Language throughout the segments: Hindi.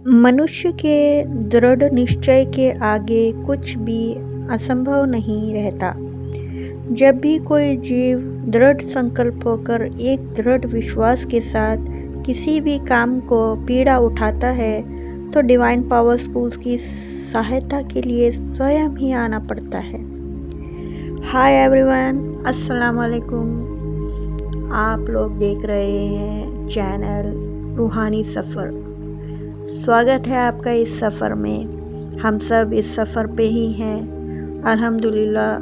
मनुष्य के दृढ़ निश्चय के आगे कुछ भी असंभव नहीं रहता। जब भी कोई जीव दृढ़ संकल्प होकर एक दृढ़ विश्वास के साथ किसी भी काम को पीड़ा उठाता है, तो डिवाइन पावर स्कूल्स की सहायता के लिए स्वयं ही आना पड़ता है। हाय एवरीवन, अस्सलाम वालेकुम। आप लोग देख रहे हैं चैनल रूहानी सफ़र। स्वागत है आपका इस सफ़र में। हम सब इस सफ़र पे ही हैं अल्हम्दुलिल्लाह।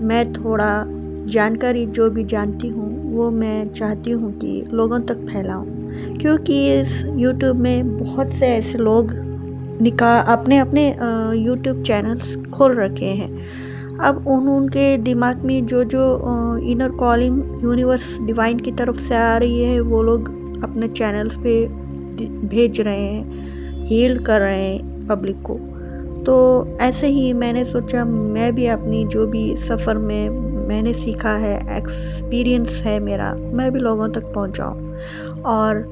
मैं थोड़ा जानकारी जो भी जानती हूँ वो मैं चाहती हूँ कि लोगों तक फैलाऊँ, क्योंकि इस यूट्यूब में बहुत से ऐसे लोग अपने अपने यूट्यूब चैनल्स खोल रखे हैं। अब उनके दिमाग में जो इनर कॉलिंग यूनिवर्स डिवाइन की तरफ से आ रही है, वो लोग अपने चैनल्स पे भेज रहे हैं, हील कर रहे हैं पब्लिक को। तो ऐसे ही मैंने सोचा मैं भी अपनी जो भी सफ़र में मैंने सीखा है, एक्सपीरियंस है मेरा, मैं भी लोगों तक पहुंचाऊं। और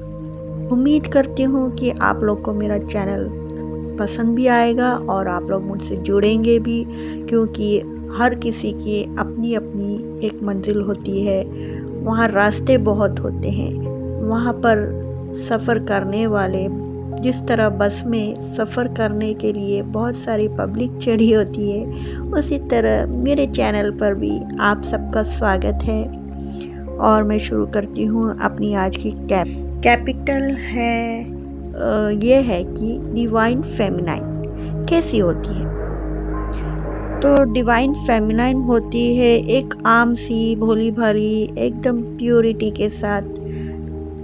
उम्मीद करती हूँ कि आप लोग को मेरा चैनल पसंद भी आएगा और आप लोग मुझसे जुड़ेंगे भी, क्योंकि हर किसी की अपनी अपनी एक मंजिल होती है। वहाँ रास्ते बहुत होते हैं, वहाँ पर सफ़र करने वाले जिस तरह बस में सफ़र करने के लिए बहुत सारी पब्लिक चढ़ी होती है, उसी तरह मेरे चैनल पर भी आप सबका स्वागत है। और मैं शुरू करती हूँ अपनी आज की कैपिटल है ये है कि डिवाइन फेमिनाइन कैसी होती है। तो डिवाइन फेमिनाइन होती है एक आम सी भोली भाली एकदम प्योरिटी के साथ,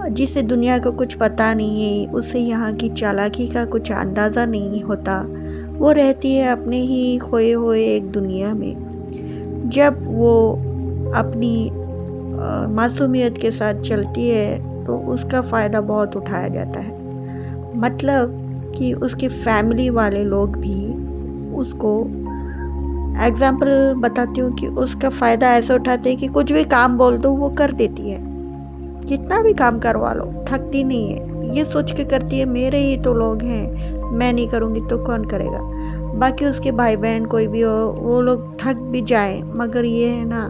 जिसे दुनिया को कुछ पता नहीं है, उसे यहाँ की चालाकी का कुछ अंदाज़ा नहीं होता। वो रहती है अपने ही खोए हुए एक दुनिया में। जब वो अपनी मासूमियत के साथ चलती है तो उसका फ़ायदा बहुत उठाया जाता है। मतलब कि उसके फैमिली वाले लोग भी उसको, एग्जाम्पल बताती हूँ कि उसका फ़ायदा ऐसे उठाते हैं कि कुछ भी काम बोल दो वो कर देती है, कितना भी काम करवा लो थकती नहीं है। ये सोच के करती है मेरे ही तो लोग हैं, मैं नहीं करूँगी तो कौन करेगा। बाकी उसके भाई बहन कोई भी हो, वो लोग थक भी जाए, मगर ये है ना,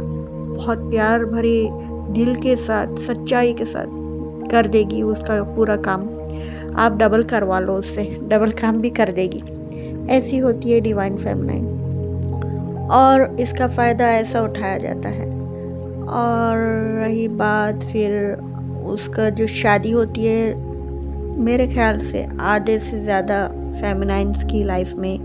बहुत प्यार भरे दिल के साथ सच्चाई के साथ कर देगी उसका पूरा काम। आप डबल करवा लो उससे, डबल काम भी कर देगी। ऐसी होती है डिवाइन फेमिनाइन, और इसका फ़ायदा ऐसा उठाया जाता है। और रही बात फिर उसका जो शादी होती है, मेरे ख्याल से आधे से ज़्यादा फेमिनाइन्स की लाइफ में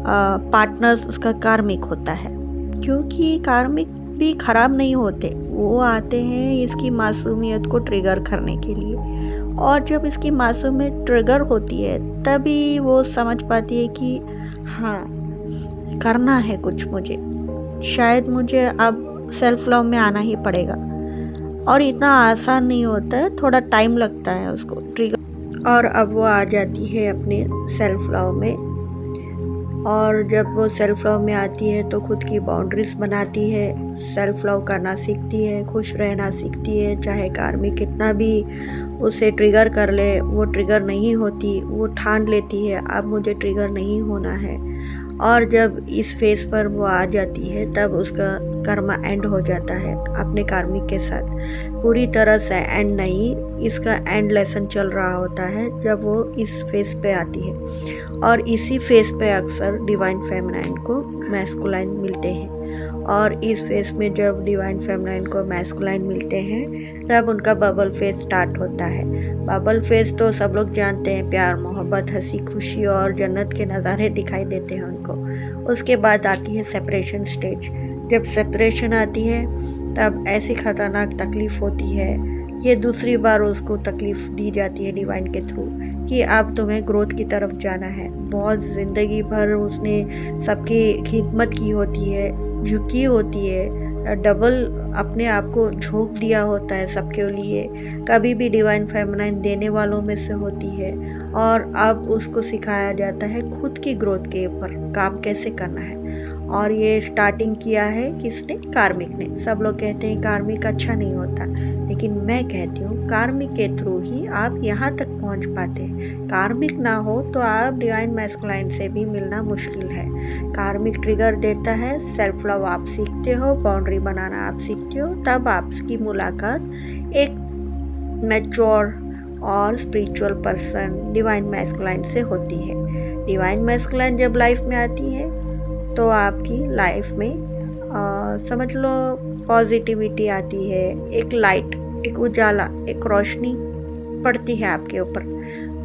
पार्टनर्स उसका कार्मिक होता है, क्योंकि कार्मिक भी ख़राब नहीं होते, वो आते हैं इसकी मासूमियत को ट्रिगर करने के लिए। और जब इसकी मासूमियत ट्रिगर होती है तभी वो समझ पाती है कि हाँ, करना है कुछ मुझे, शायद मुझे अब सेल्फ लव में आना ही पड़ेगा। और इतना आसान नहीं होता है, थोड़ा टाइम लगता है उसको ट्रिगर। और अब वो आ जाती है अपने सेल्फ लव में। और जब वो सेल्फ लव में आती है तो खुद की बाउंड्रीज बनाती है, सेल्फ लव करना सीखती है, खुश रहना सीखती है। चाहे कार्मिक कितना भी उसे ट्रिगर कर ले, वो ट्रिगर नहीं होती, वो ठान लेती है अब मुझे ट्रिगर नहीं होना है। और जब इस फेस पर वो आ जाती है तब उसका कर्मा एंड हो जाता है अपने कार्मिक के साथ। पूरी तरह से एंड नहीं, इसका एंड लेसन चल रहा होता है जब वो इस फेस पे आती है। और इसी फेस पे अक्सर डिवाइन फेमिनाइन को मैस्कुलाइन मिलते हैं। और इस फेस में जब डिवाइन फेमिनाइन को मैस्कुलाइन मिलते हैं तब उनका बबल फेस स्टार्ट होता है। बबल फेस तो सब लोग जानते हैं, प्यार मोहब्बत हंसी खुशी और जन्नत के नज़ारे दिखाई देते हैं उनको। उसके बाद आती है सेपरेशन स्टेज। जब सेपरेशन आती है तब ऐसी ख़तरनाक तकलीफ़ होती है, ये दूसरी बार उसको तकलीफ़ दी जाती है डिवाइन के थ्रू कि अब तुम्हें ग्रोथ की तरफ जाना है। बहुत ज़िंदगी भर उसने सबकी खिदमत की होती है, झुकी होती है, डबल अपने आप को झोंक दिया होता है सबके लिए। कभी भी डिवाइन फेमिनाइन देने वालों में से होती है। और अब उसको सिखाया जाता है खुद की ग्रोथ के ऊपर काम कैसे करना है। और ये स्टार्टिंग किया है किसने? कार्मिक ने। सब लोग कहते हैं कार्मिक अच्छा नहीं होता, लेकिन मैं कहती हूँ कार्मिक के थ्रू ही आप यहाँ तक पहुँच पाते हैं। कार्मिक ना हो तो आप डिवाइन मैस्कुलाइन से भी मिलना मुश्किल है। कार्मिक ट्रिगर देता है, सेल्फ लव आप सीखते हो, बाउंड्री बनाना आप सीखते हो, तब आपकी मुलाकात एक मैच्योर और स्पिरिचुअल पर्सन डिवाइन मैस्कुलाइन से होती है। डिवाइन मैस्कुलाइन जब लाइफ में आती है तो आपकी लाइफ में समझ लो पॉजिटिविटी आती है, एक लाइट, एक उजाला, एक रोशनी पड़ती है आपके ऊपर।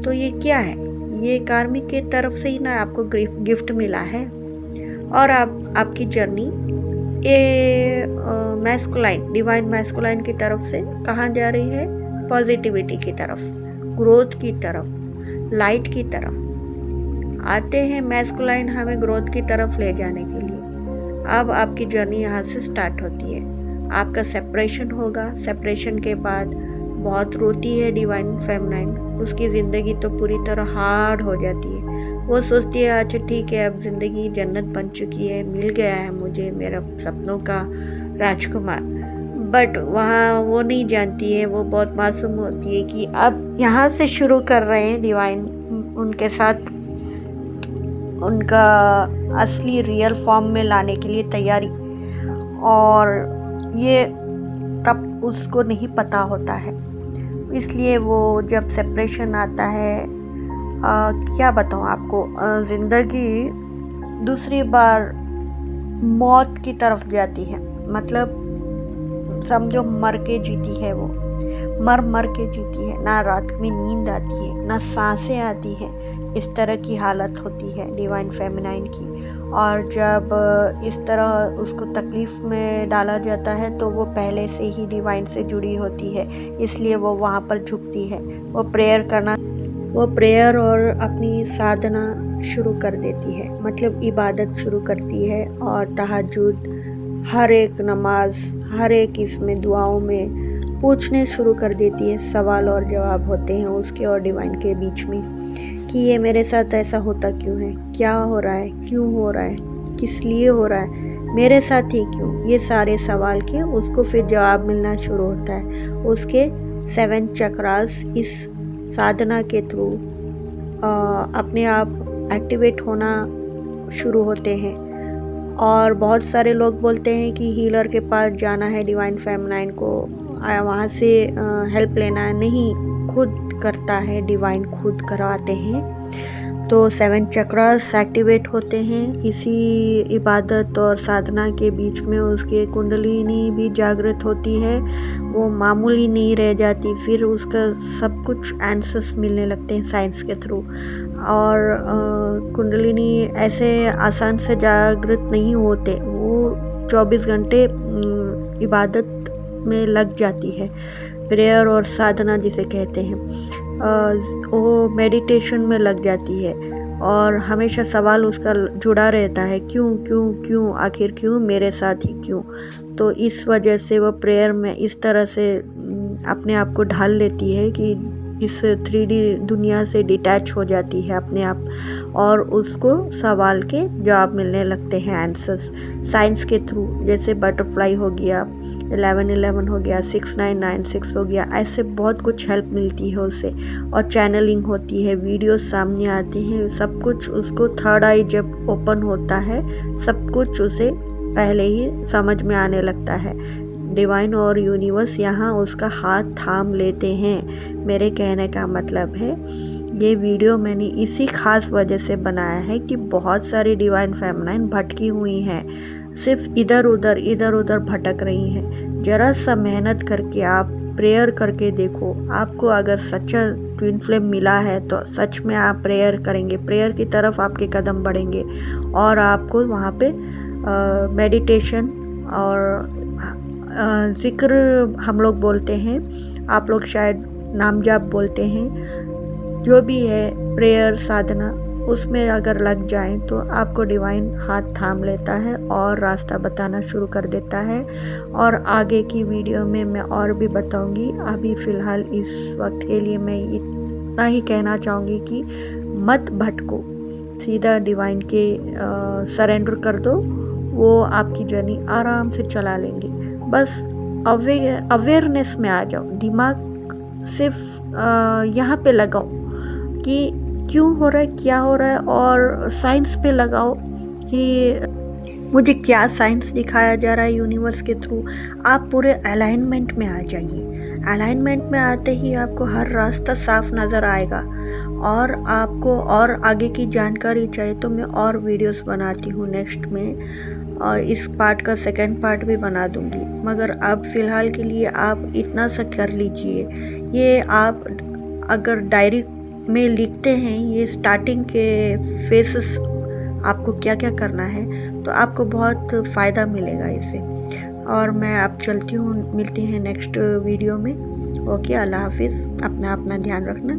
तो ये क्या है? ये कार्मिक के तरफ से ही ना आपको गिफ्ट मिला है। और आपकी जर्नी ये मैस्कुलाइन, डिवाइन मैस्कुलाइन की तरफ से कहाँ जा रही है? पॉजिटिविटी की तरफ, ग्रोथ की तरफ, लाइट की तरफ आते हैं। मैस्कुलाइन हमें ग्रोथ की तरफ ले जाने के लिए अब आपकी जर्नी यहाँ से स्टार्ट होती है। आपका सेपरेशन होगा। सेपरेशन के बाद बहुत रोती है डिवाइन फेमिनाइन, उसकी ज़िंदगी तो पूरी तरह हार्ड हो जाती है। वो सोचती है अच्छा ठीक है, अब ज़िंदगी जन्नत बन चुकी है, मिल गया है मुझे मेरा सपनों का राजकुमार। बट वहाँ वो नहीं जानती है, वो बहुत मासूम होती है कि अब यहाँ से शुरू कर रहे हैं डिवाइन उनके साथ उनका असली रियल फॉर्म में लाने के लिए तैयारी। और ये तब उसको नहीं पता होता है, इसलिए वो जब सेपरेशन आता है क्या बताऊँ आपको, ज़िंदगी दूसरी बार मौत की तरफ जाती है। मतलब समझो मर के जीती है, वो मर के जीती है। ना रात में नींद आती है, ना सांसें आती है। इस तरह की हालत होती है डिवाइन फेमिनाइन की। और जब इस तरह उसको तकलीफ़ में डाला जाता है तो वो पहले से ही डिवाइन से जुड़ी होती है, इसलिए वो वहाँ पर झुकती है। वो प्रेयर और अपनी साधना शुरू कर देती है, मतलब इबादत शुरू करती है। और तहज्जुद, हर एक नमाज, हर एक इसमें दुआओं में पूछने शुरू कर देती है। सवाल और जवाब होते हैं उसके और डिवाइन के बीच में कि ये मेरे साथ ऐसा होता क्यों है, क्या हो रहा है, क्यों हो रहा है, किस लिए हो रहा है, मेरे साथ ही क्यों। ये सारे सवाल के उसको फिर जवाब मिलना शुरू होता है। उसके 7 चक्रास इस साधना के थ्रू अपने आप एक्टिवेट होना शुरू होते हैं। और बहुत सारे लोग बोलते हैं कि हीलर के पास जाना है डिवाइन फेमिनाइन को, वहाँ से हेल्प लेना है। नहीं, खुद करता है डिवाइन, खुद करवाते हैं। तो 7 चक्रास एक्टिवेट होते हैं इसी इबादत और साधना के बीच में। उसके कुंडलिनी भी जागृत होती है, वो मामूली नहीं रह जाती। फिर उसका सब कुछ आंसर्स मिलने लगते हैं साइंस के थ्रू। और कुंडलिनी ऐसे आसान से जागृत नहीं होते, वो 24 घंटे इबादत में लग जाती है। प्रेयर और साधना जिसे कहते हैं, वो मेडिटेशन में लग जाती है। और हमेशा सवाल उसका जुड़ा रहता है, क्यों क्यों क्यों, आखिर क्यों, मेरे साथ ही क्यों। तो इस वजह से वो प्रेयर में इस तरह से अपने आप को ढाल लेती है कि इस 3D दुनिया से डिटैच हो जाती है अपने आप। और उसको सवाल के जवाब मिलने लगते हैं, आंसर्स साइंस के थ्रू। जैसे बटरफ्लाई हो गया, 1111 हो गया, 6996 हो गया, ऐसे बहुत कुछ हेल्प मिलती है उससे। और चैनलिंग होती है, वीडियोस सामने आते हैं, सब कुछ उसको थर्ड आई जब ओपन होता है सब कुछ उसे पहले ही समझ में आने लगता है। डिवाइन और यूनिवर्स यहाँ उसका हाथ थाम लेते हैं। मेरे कहने का मतलब है ये वीडियो मैंने इसी ख़ास वजह से बनाया है कि बहुत सारी डिवाइन फेमिनाइन भटकी हुई हैं, सिर्फ इधर उधर भटक रही हैं। ज़रा सा मेहनत करके आप प्रेयर करके देखो। आपको अगर सच्चा ट्विन फ्लेम मिला है तो सच में आप प्रेयर करेंगे, प्रेयर की तरफ आपके कदम बढ़ेंगे। और आपको वहाँ पे मेडिटेशन और ज़िक्र हम लोग बोलते हैं, आप लोग शायद नाम जाप बोलते हैं, जो भी है प्रेयर साधना, उसमें अगर लग जाएं तो आपको डिवाइन हाथ थाम लेता है और रास्ता बताना शुरू कर देता है। और आगे की वीडियो में मैं और भी बताऊंगी। अभी फ़िलहाल इस वक्त के लिए मैं इतना ही कहना चाहूँगी कि मत भटको, सीधा डिवाइन के सरेंडर कर दो वो आपकी जर्नी आराम से चला लेंगे। बस अवेयरनेस में आ जाओ, दिमाग सिर्फ यहाँ पे लगाओ कि क्यों हो रहा है, क्या हो रहा है, और साइंस पे लगाओ कि मुझे क्या साइंस दिखाया जा रहा है यूनिवर्स के थ्रू। आप पूरे अलाइनमेंट में आ जाइए। अलाइनमेंट में आते ही आपको हर रास्ता साफ नज़र आएगा। और आपको और आगे की जानकारी चाहिए तो मैं और वीडियोस बनाती हूँ नेक्स्ट में, और इस पार्ट का सेकंड पार्ट भी बना दूँगी। मगर अब फ़िलहाल के लिए आप इतना सा कर लीजिए। ये आप अगर डायरी में लिखते हैं ये स्टार्टिंग के फेसेस, आपको क्या क्या करना है, तो आपको बहुत फ़ायदा मिलेगा इससे। और मैं अब चलती हूँ, मिलती हैं नेक्स्ट वीडियो में। ओके, अल्लाह हाफिज़। अपना ध्यान रखना।